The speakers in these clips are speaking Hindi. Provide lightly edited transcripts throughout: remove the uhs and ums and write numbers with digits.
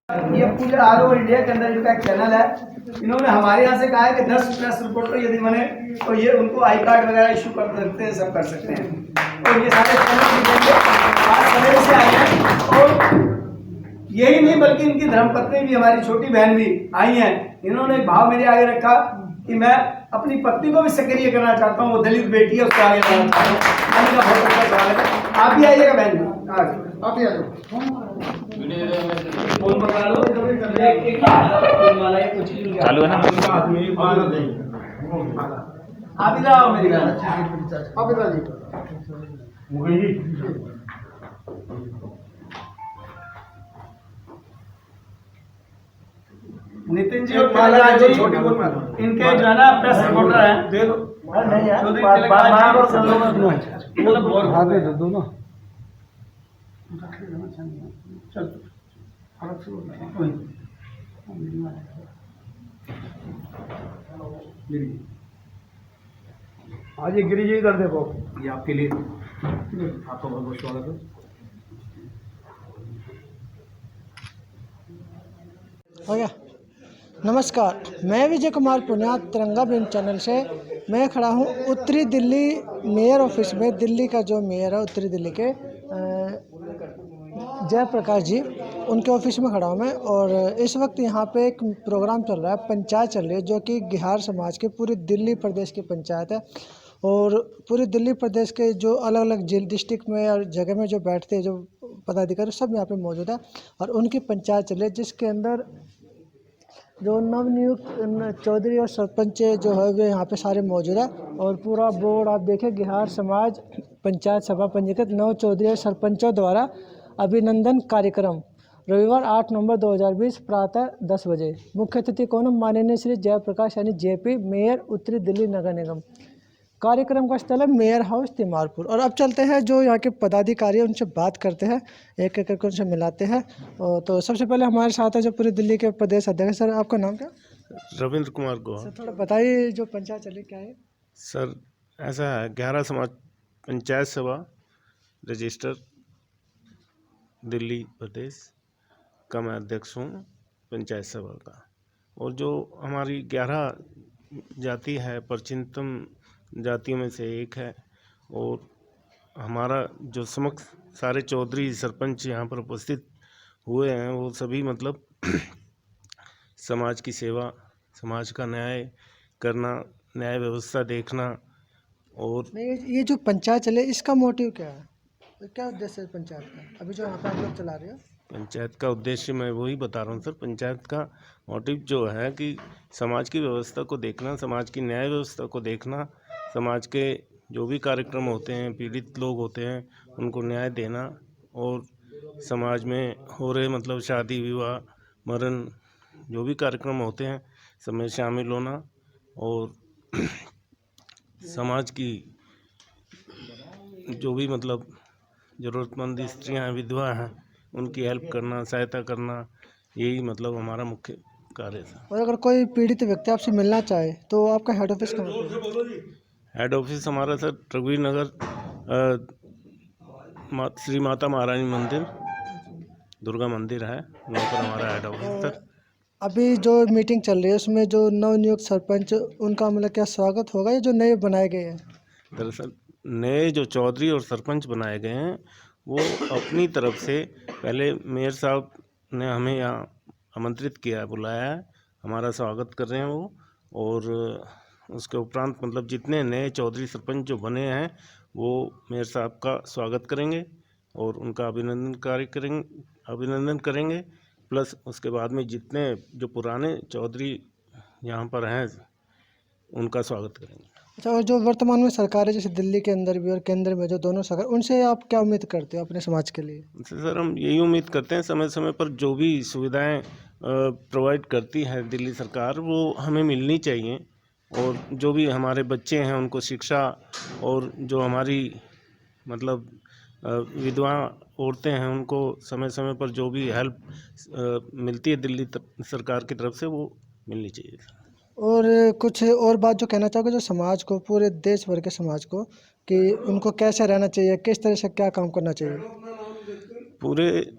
ये पूरे ऑल ओवर इंडिया के अंदर इनका एक चैनल है। इन्होंने हमारे यहाँ से कहा है कि 10 प्रेस रिपोर्टर यदि बने तो ये उनको आई कार्ड वगैरह इशू कर सकते हैं, सब कर सकते हैं। और ये सारे चैनल आज सवेरे से आए हैं। और यही नहीं बल्कि इनकी धर्मपत्नी भी, हमारी छोटी बहन भी आई हैं। इन्होंने एक भाव मेरे आगे रखा कि मैं अपनी पत्नी को भी सक्रिय करना चाहता हूँ, वो दलित बेटी है, उसको आगे लाना चाहता हूँ। मैंने कहा बहुत अच्छा सवाल है, आप भी आइएगा बहन, आप ही आ जाओ। फोन पकड़ा लो, चालू है ना। आप इधर आओ मेरी बहन, आप इधर आइए। नितिन जी और माला जी छोटी बोल में इनके जो है ना प्रेस रिपोर्टर हैं, दे दो। नहीं यार, मतलब दोनों चल आज गिरी जी कर देखो, ये आपके लिए, आपका बहुत बहुत स्वागत है। हो गया। नमस्कार, मैं विजय कुमार पुनिया, तिरंगा बिंग चैनल से। मैं खड़ा हूँ उत्तरी दिल्ली मेयर ऑफिस में। दिल्ली का जो मेयर है उत्तरी दिल्ली के जयप्रकाश जी, उनके ऑफिस में खड़ा हूँ मैं। और इस वक्त यहाँ पे एक प्रोग्राम चल रहा है, पंचायत चल रही है, जो कि बिहार समाज के पूरे दिल्ली प्रदेश की पंचायत है। और पूरे दिल्ली प्रदेश के जो अलग अलग डिस्ट्रिक्ट में और जगह में जो बैठते हैं, जो पदाधिकारी, सब यहाँ पे मौजूद है। और उनकी पंचायत चल रही है, जिसके अंदर जो नवनियुक्त चौधरी और सरपंच जो है वे यहाँ पे सारे मौजूद है। और पूरा बोर्ड आप देखें, बिहार समाज पंचायत सभा पंजीकृत 9 चौधरी और सरपंचों द्वारा अभिनंदन कार्यक्रम, रविवार 8 नवंबर 2020 प्रातः 10 बजे। मुख्य अतिथि कौन? माननीय श्री जयप्रकाश यानी जेपी, मेयर उत्तरी दिल्ली नगर निगम। कार्यक्रम का स्थल है मेयर हाउस तिमारपुर। और अब चलते हैं जो यहाँ के पदाधिकारी हैं, उनसे बात करते हैं, एक एक करके उनसे मिलाते हैं। तो सबसे पहले हमारे साथ है जो पूरी दिल्ली के प्रदेश अध्यक्ष। सर, आपका नाम क्या? रविंद्र कुमार गुहा। सर, थोड़ा बताइए जो पंचायत चली क्या है? सर, ऐसा है, 11 समाज पंचायत सभा रजिस्टर दिल्ली प्रदेश का मैं अध्यक्ष हूँ पंचायत सभा का। और जो हमारी 11 जाति है, प्राचीनतम जातियों में से एक है। और हमारा जो समक्ष सारे चौधरी सरपंच यहाँ पर उपस्थित हुए हैं, वो सभी मतलब समाज की सेवा, समाज का न्याय करना, न्याय व्यवस्था देखना। और नहीं, ये जो पंचायत चले, इसका मोटिव क्या है? क्या उद्देश्य है पंचायत का, अभी जो यहाँ पे आप लोग चला रहे हो? पंचायत का उद्देश्य मैं वही बता रहा हूँ सर। पंचायत का मोटिव जो है कि समाज की व्यवस्था को देखना, समाज की न्याय व्यवस्था को देखना, समाज के जो भी कार्यक्रम होते हैं, पीड़ित लोग होते हैं, उनको न्याय देना। और समाज में हो रहे मतलब शादी विवाह मरण जो भी कार्यक्रम होते हैं, सब में शामिल होना। और समाज की जो भी मतलब ज़रूरतमंद स्त्रियां हैं, विधवा हैं, उनकी हेल्प करना, सहायता करना, यही मतलब हमारा मुख्य कार्य था। और अगर कोई पीड़ित व्यक्ति आपसे मिलना चाहे तो आपका हेड ऑफिस कहाँ पे है? हेड ऑफिस हमारा सर रघुवीर नगर, श्री माता महारानी मंदिर, दुर्गा मंदिर है, वहाँ पर हमारा हेड ऑफिस सर। अभी जो मीटिंग चल रही है उसमें जो नवनियुक्त सरपंच, उनका मतलब क्या स्वागत होगा, या जो नए बनाए गए हैं? दरअसल नए जो चौधरी और सरपंच बनाए गए हैं, वो अपनी तरफ से पहले मेयर साहब ने हमें यहाँ आमंत्रित किया है, बुलाया है, हमारा स्वागत कर रहे हैं वो। और उसके उपरांत मतलब जितने नए चौधरी सरपंच जो बने हैं, वो मेयर साहब का स्वागत करेंगे और उनका अभिनंदन करेंगे। प्लस उसके बाद में जितने जो पुराने चौधरी यहाँ पर हैं, उनका स्वागत करेंगे। अच्छा, और जो वर्तमान में सरकार है, जैसे दिल्ली के अंदर भी और केंद्र में जो दोनों सरकार, उनसे आप क्या उम्मीद करते हो अपने समाज के लिए? उनसे सर हम यही उम्मीद करते हैं, समय समय पर जो भी सुविधाएं प्रोवाइड करती है दिल्ली सरकार, वो हमें मिलनी चाहिए। और जो भी हमारे बच्चे हैं उनको शिक्षा, और जो हमारी मतलब विधवा औरतें हैं उनको समय समय पर जो भी हेल्प मिलती है दिल्ली सरकार की तरफ से, वो मिलनी चाहिए। और कुछ और बात जो कहना चाहोगे जो समाज को, पूरे देश भर के समाज को, कि उनको कैसे रहना चाहिए, किस तरह से क्या काम करना चाहिए? पूरे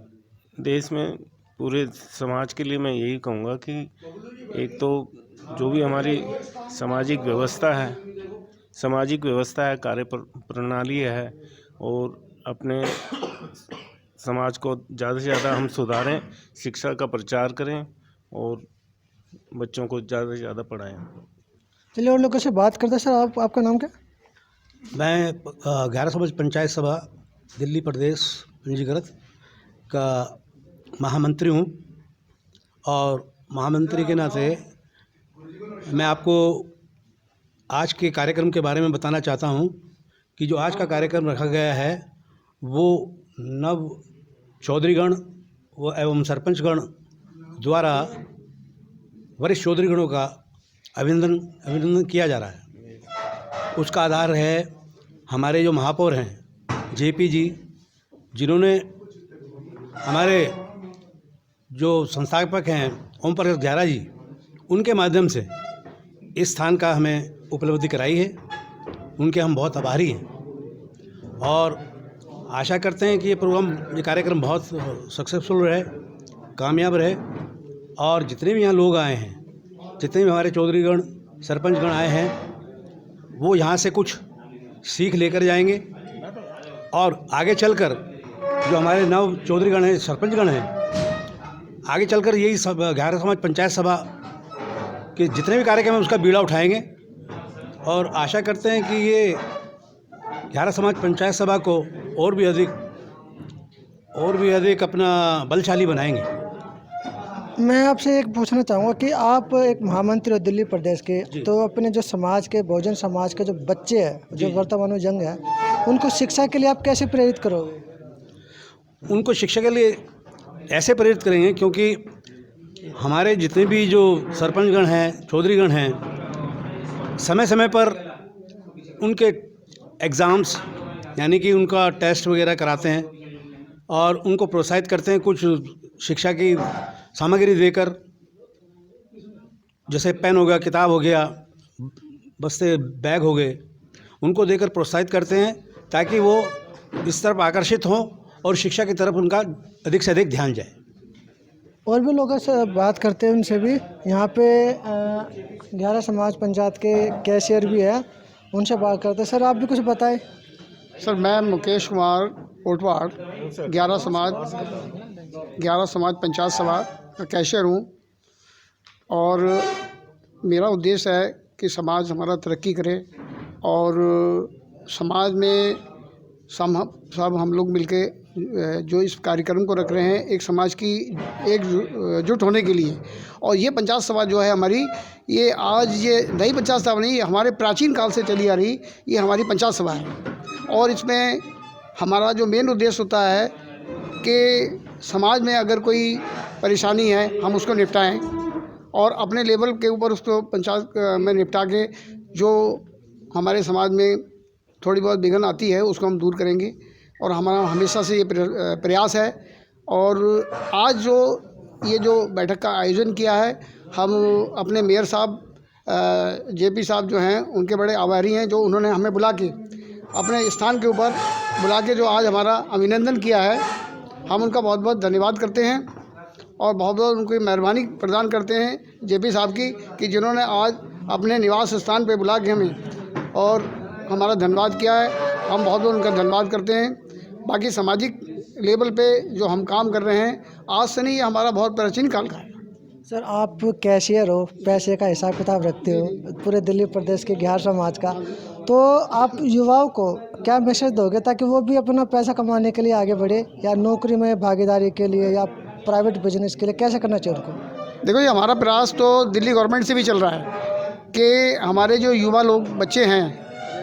देश में पूरे समाज के लिए मैं यही कहूँगा कि एक तो जो भी हमारी सामाजिक व्यवस्था है, कार्य प्रणाली है, और अपने समाज को ज़्यादा से ज़्यादा हम सुधारें, शिक्षा का प्रचार करें और बच्चों को ज़्यादा से ज़्यादा पढ़ाएं। चलिए और लोगों से बात करते हैं। सर आपका नाम क्या? मैं ग्यारह समाज पंचायत सभा दिल्ली प्रदेश पंजीकृत का महामंत्री हूँ, और महामंत्री के नाते मैं आपको आज के कार्यक्रम के बारे में बताना चाहता हूँ कि जो आज का कार्यक्रम रखा गया है वो नव चौधरीगण व एवं सरपंचगण द्वारा वरिष्ठ चौधरीगणों का अभिनंदन किया जा रहा है। उसका आधार है हमारे जो महापौर हैं जेपी जी, जिन्होंने हमारे जो संस्थापक हैं ओम प्रकाश ग्यारा जी, उनके माध्यम से इस स्थान का हमें उपलब्धि कराई है। उनके हम बहुत आभारी हैं और आशा करते हैं कि ये कार्यक्रम बहुत सक्सेसफुल रहे, कामयाब रहे, और जितने भी यहाँ लोग आए हैं, जितने भी हमारे चौधरीगण सरपंचगण आए हैं, वो यहाँ से कुछ सीख लेकर जाएंगे और आगे चलकर जो हमारे नव चौधरीगण हैं, सरपंचगण हैं, आगे चलकर यही सब ग्यारह समाज पंचायत सभा के जितने भी कार्यक्रम हैं उसका बीड़ा उठाएंगे। और आशा करते हैं कि ये ग्यारह समाज पंचायत सभा को और भी अधिक अपना बलशाली बनाएंगे। मैं आपसे एक पूछना चाहूँगा कि आप एक महामंत्री हो दिल्ली प्रदेश के, तो अपने जो समाज के बहुजन समाज के जो बच्चे हैं, जो वर्तमान में यंग है, उनको शिक्षा के लिए आप कैसे प्रेरित करोगे? उनको शिक्षा के लिए ऐसे प्रेरित करेंगे क्योंकि हमारे जितने भी जो सरपंचगण हैं, चौधरीगण हैं, समय समय पर उनके एग्ज़ाम्स यानी कि उनका टेस्ट वगैरह कराते हैं और उनको प्रोत्साहित करते हैं कुछ शिक्षा की सामग्री देकर, जैसे पेन हो गया, किताब हो गया, बस्ते बैग हो गए, उनको देकर प्रोत्साहित करते हैं ताकि वो इस तरफ आकर्षित हों और शिक्षा की तरफ उनका अधिक से अधिक ध्यान जाए। और भी लोगों से बात करते हैं, उनसे भी। यहाँ पे ग्यारह समाज पंचायत के कैशियर भी है, उनसे बात करते हैं। सर आप भी कुछ बताएं। सर मैं मुकेश कुमार कोटवाड़ ग्यारह समाज पंचायत सभा का कैशियर हूँ, और मेरा उद्देश्य है कि समाज हमारा तरक्की करे और समाज में सब हम लोग मिलके जो इस कार्यक्रम को रख रहे हैं, एक समाज की एकजुट होने के लिए। और ये पंचायत सभा जो है हमारी, ये आज ये नई पंचायत सभा नहीं, हमारे प्राचीन काल से चली आ रही ये हमारी पंचायत सभा है। और इसमें हमारा जो मेन उद्देश्य होता है कि समाज में अगर कोई परेशानी है हम उसको निपटाएं और अपने लेवल के ऊपर उसको पंचायत में निपटा के जो हमारे समाज में थोड़ी बहुत विघ्न आती है उसको हम दूर करेंगे, और हमारा हमेशा से ये प्रयास है। और आज ये जो बैठक का आयोजन किया है, हम अपने मेयर साहब जेपी साहब जो हैं उनके बड़े आभारी हैं, जो उन्होंने हमें बुला के अपने स्थान के ऊपर बुला के जो आज हमारा अभिनंदन किया है, हम उनका बहुत बहुत धन्यवाद करते हैं और बहुत बहुत उनकी मेहरबानी प्रदान करते हैं जेपी साहब की, कि जिन्होंने आज अपने निवास स्थान पे बुला के हमें और हमारा धन्यवाद किया है। हम बहुत बहुत उनका धन्यवाद करते हैं। बाकी सामाजिक लेवल पे जो हम काम कर रहे हैं, आज से नहीं, ये हमारा बहुत प्राचीन काल का है। सर आप कैशियर हो, पैसे का हिसाब किताब रखते हो पूरे दिल्ली प्रदेश के ग्यारह समाज का, तो आप युवाओं को क्या मैसेज दोगे ताकि वो भी अपना पैसा कमाने के लिए आगे बढ़े, या नौकरी में भागीदारी के लिए या प्राइवेट बिजनेस के लिए कैसे करना चाहिए उनको? देखो, ये हमारा प्रयास तो दिल्ली गवर्नमेंट से भी चल रहा है कि हमारे जो युवा लोग बच्चे हैं,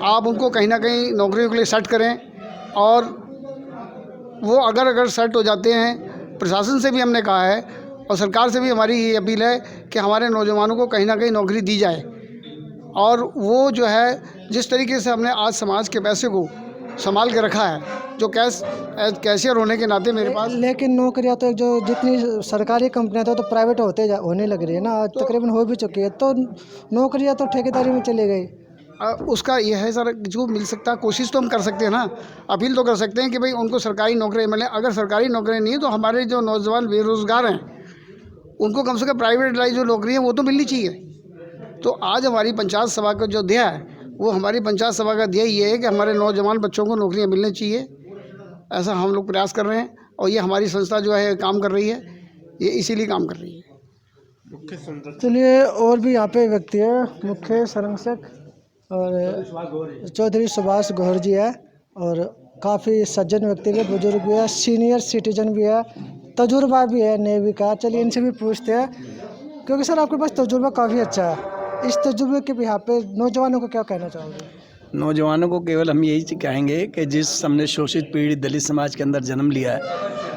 आप उनको कहीं ना कहीं नौकरियों के लिए सेट करें, और वो अगर सेट हो जाते हैं, प्रशासन से भी हमने कहा है और सरकार से भी हमारी ये अपील है कि हमारे नौजवानों को कहीं ना कहीं नौकरी दी जाए। और वो जो है जिस तरीके से हमने आज समाज के पैसे को संभाल के रखा है, जो कैशियर होने के नाते मेरे पास। लेकिन नौकरियां तो जो जितनी सरकारी कंपनियां तो प्राइवेट होने लग रही है ना, तकरीबन हो भी चुकी है, तो नौकरियां तो ठेकेदारी में चली गई। उसका यह है सर, जो मिल सकता है कोशिश तो हम कर सकते हैं ना, अपील तो कर सकते हैं कि भाई उनको सरकारी नौकरी मिले। अगर सरकारी नौकरी नहीं है तो हमारे जो नौजवान बेरोज़गार हैं उनको कम से कम प्राइवेटाइज जो नौकरी है वो तो मिलनी चाहिए। तो आज हमारी पंचायत सभा का जो ध्येय है, वो हमारी पंचायत सभा का ध्येय ये है कि हमारे नौजवान बच्चों को नौकरियाँ मिलनी चाहिए। ऐसा हम लोग प्रयास कर रहे हैं और ये हमारी संस्था जो है काम कर रही है, ये इसीलिए काम कर रही है। चलिए, और भी यहाँ पे व्यक्ति है, मुख्य संरक्षक और चौधरी सुभाष गौर जी है, और काफ़ी सज्जन व्यक्ति है, बुजुर्ग भी है, सीनियर सिटीजन भी है, तजुर्बा भी है नेवी का। चलिए इनसे भी पूछते हैं, क्योंकि सर आपके पास तजुर्बा काफ़ी अच्छा है। इस तजुर्बे के यहाँ पे नौजवानों को क्या कहना चाहोगे? नौजवानों को केवल हम यही कहेंगे कि जिस हमने शोषित पीड़ित दलित समाज के अंदर जन्म लिया है,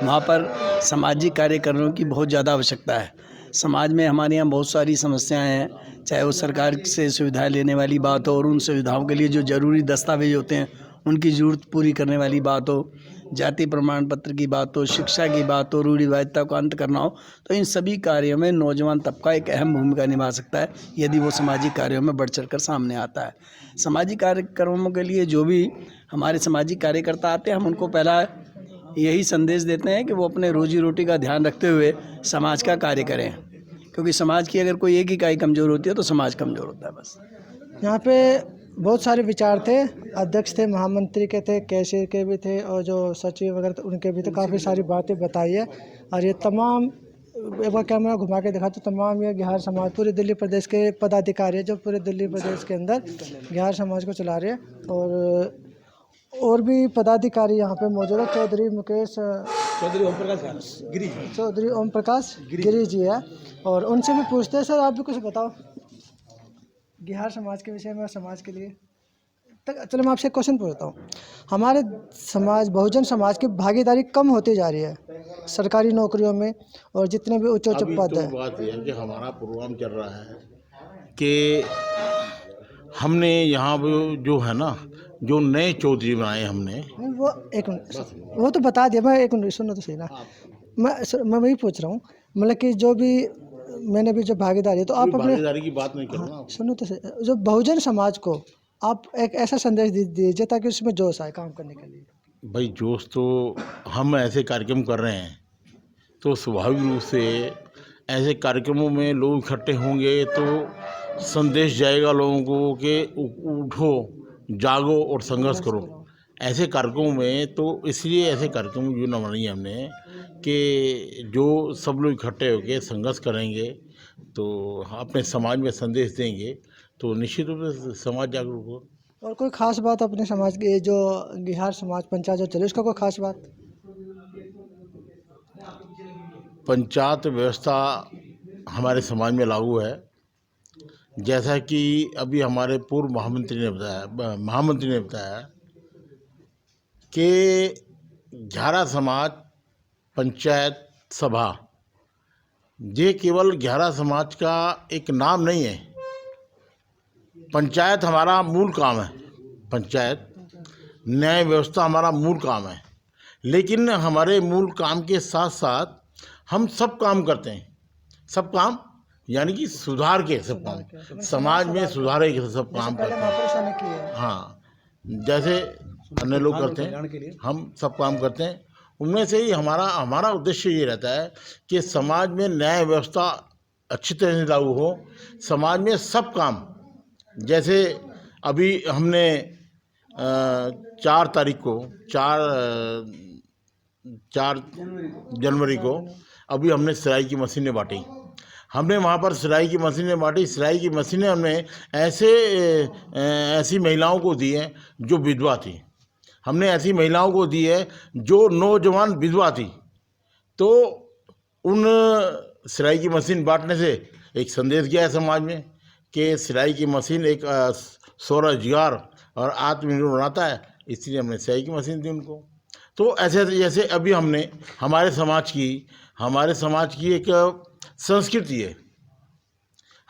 वहाँ पर सामाजिक कार्य करने की बहुत ज़्यादा आवश्यकता है। समाज में हमारे यहाँ बहुत सारी समस्याएं हैं, चाहे वो सरकार से सुविधाएं लेने वाली बात हो और उन सुविधाओं के लिए जो ज़रूरी दस्तावेज होते हैं उनकी ज़रूरत पूरी करने वाली बात हो, जाति प्रमाण पत्र की बात हो, शिक्षा की बात हो, रूढ़िवादिता को अंत करना हो, तो इन सभी कार्यों में नौजवान तबका एक अहम भूमिका निभा सकता है यदि वो सामाजिक कार्यों में बढ़ चढ़ कर सामने आता है। सामाजिक कार्यक्रमों के लिए जो भी हमारे सामाजिक कार्यकर्ता आते हैं, हम उनको पहला यही संदेश देते हैं कि वो अपने रोजी रोटी का ध्यान रखते हुए समाज का कार्य करें, क्योंकि समाज की अगर कोई एक इकाई कमज़ोर होती है तो समाज कमज़ोर होता है। बस यहाँ पे बहुत सारे विचार थे, अध्यक्ष थे, महामंत्री के थे, कैशियर के भी थे, और जो सचिव वगैरह थे उनके भी थे। काफ़ी सारी बातें बताई है, और ये तमाम, एक बार कैमरा घुमा के दिखा तो तमाम ये बिहार समाज पूरे दिल्ली प्रदेश के पदाधिकारी है जो पूरे दिल्ली प्रदेश के अंदर बिहार समाज को चला रहे हैं। और भी पदाधिकारी यहाँ पे मौजूद है। चौधरी ओम प्रकाश गिरी जी है, और उनसे भी पूछते हैं, सर आप भी कुछ बताओ बिहार समाज के विषय में, समाज के लिए। चलो मैं आपसे एक क्वेश्चन पूछता हूँ। हमारे समाज, बहुजन समाज की भागीदारी कम होती जा रही है सरकारी नौकरियों में, और जितने भी उच्च पद हैं। बात यह है कि हमारा प्रोग्राम चल रहा है कि हमने यहाँ जो है ना, जो नए चौधरी बनाए हमने, वो एक मिनट, वो तो बता दिया, मैं एक मिनट सुनो तो सही ना। मैं वही पूछ रहा हूँ, मतलब कि जो भी मैंने भी जो भागीदारी है, तो आप अपने भागीदारी की बात नहीं कर रहा हूँ। सुनो तो सही, जो बहुजन समाज को आप एक ऐसा संदेश दीजिए ताकि उसमें जोश आए काम करने के लिए। भाई जोश तो, हम ऐसे कार्यक्रम कर रहे हैं तो स्वाभाविक रूप से ऐसे कार्यक्रमों में लोग इकट्ठे होंगे तो संदेश जाएगा लोगों को कि उठो, जागो और संघर्ष करो। ऐसे कार्यक्रमों में तो इसलिए ऐसे कार्यक्रम जो न बनाई हमने कि जो सब लोग इकट्ठे होकर संघर्ष करेंगे तो अपने समाज में संदेश देंगे तो निश्चित रूप से समाज जागरूक हो। और कोई खास बात अपने समाज की, जो बिहार समाज पंचायत जो चले, उसका कोई खास बात? पंचायत व्यवस्था हमारे समाज में लागू है, जैसा कि अभी हमारे पूर्व महामंत्री ने बताया कि ग्यारह समाज पंचायत सभा, ये केवल 11 समाज का एक नाम नहीं है। पंचायत हमारा मूल काम है, पंचायत न्याय व्यवस्था हमारा मूल काम है, लेकिन हमारे मूल काम के साथ साथ हम सब काम करते हैं। सब काम यानी कि सुधार के सब काम, समाज में सुधार के सब काम करते हैं। हाँ, जैसे अन्य लोग करते हैं, हम सब काम करते हैं। उनमें से ही हमारा उद्देश्य ये रहता है कि समाज में न्याय व्यवस्था अच्छी तरह से लागू हो। समाज में सब काम, जैसे अभी हमने 4 जनवरी को अभी हमने सिलाई की मशीनें बांटी। हमने वहाँ पर सिलाई की मशीनें बांटी। सिलाई की मशीनें हमने ऐसी महिलाओं को दी हैं जो विधवा थी। हमने ऐसी महिलाओं को दी है जो नौजवान विधवा थी। तो उन सिलाई की मशीन बांटने से एक संदेश गया है समाज में कि सिलाई की मशीन एक स्वरोजगार और आत्मनिर्भर बनाता है, इसलिए हमने सिलाई की मशीन दी उनको। तो ऐसे जैसे अभी हमने हमारे समाज की एक संस्कृति है,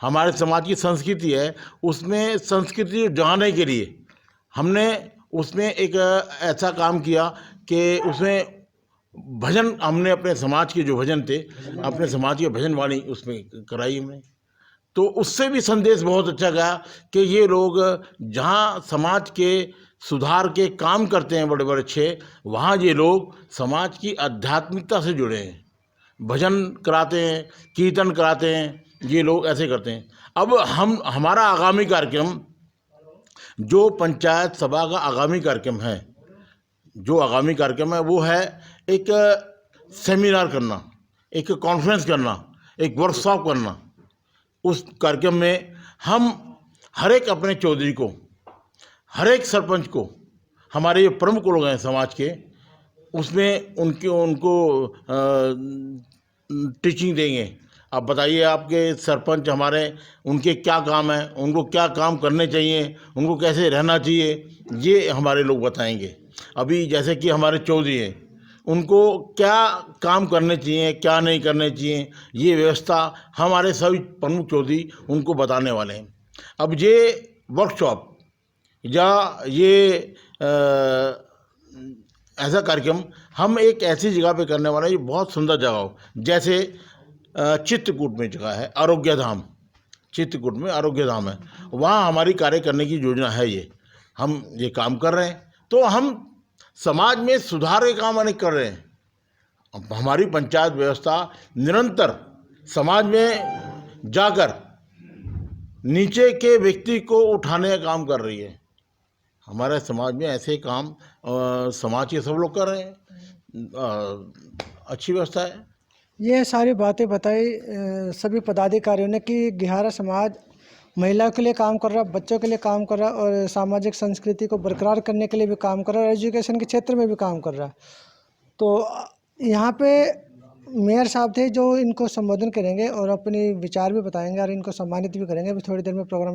हमारे समाज की संस्कृति है, उसमें संस्कृति जानने के लिए हमने उसमें एक ऐसा काम किया कि उसमें भजन, हमने अपने समाज के जो भजन थे, अपने समाज के भजन वाणी उसमें कराई हमने। तो उससे भी संदेश बहुत अच्छा गया कि ये लोग जहाँ समाज के सुधार के काम करते हैं बड़े बड़े अच्छे, वहाँ ये लोग समाज की आध्यात्मिकता से जुड़े हैं, भजन कराते हैं, कीर्तन कराते हैं, ये लोग ऐसे करते हैं। अब हमारा आगामी कार्यक्रम जो पंचायत सभा का आगामी कार्यक्रम है, वो है एक सेमिनार करना, एक कॉन्फ्रेंस करना, एक वर्कशॉप करना। उस कार्यक्रम में हम हर एक अपने चौधरी को, हर एक सरपंच को, हमारे जो प्रमुख लोग हैं समाज के, उसमें उनको टीचिंग देंगे। आप बताइए, आपके सरपंच हमारे, उनके क्या काम है, उनको क्या काम करने चाहिए, उनको कैसे रहना चाहिए, ये हमारे लोग बताएंगे। अभी जैसे कि हमारे चौधरी हैं, उनको क्या काम करने चाहिए, क्या नहीं करने चाहिए, ये व्यवस्था हमारे सभी प्रमुख चौधरी उनको बताने वाले हैं। अब ये वर्कशॉप या ये ऐसा कार्यक्रम हम एक ऐसी जगह पे करने वाले हैं, ये बहुत सुंदर जगह हो, जैसे चित्रकूट में जगह है आरोग्य धाम, चित्रकूट में आरोग्य धाम है, वहाँ हमारी कार्य करने की योजना है। ये हम ये काम कर रहे हैं, तो हम समाज में सुधार के काम अनेक कर रहे हैं। अब हमारी पंचायत व्यवस्था निरंतर समाज में जाकर नीचे के व्यक्ति को उठाने का काम कर रही है। हमारे समाज में ऐसे काम समाज के सब लोग कर रहे हैं, अच्छी व्यवस्था है। ये सारी बातें बताई सभी पदाधिकारियों ने कि गिहारा समाज महिलाओं के लिए काम कर रहा है, बच्चों के लिए काम कर रहा है और सामाजिक संस्कृति को बरकरार करने के लिए भी काम कर रहा है और एजुकेशन के क्षेत्र में भी काम कर रहा है। तो यहाँ पे मेयर साहब थे जो इनको संबोधन करेंगे और अपनी विचार भी बताएंगे और इनको सम्मानित भी करेंगे। अभी थोड़ी देर में प्रोग्राम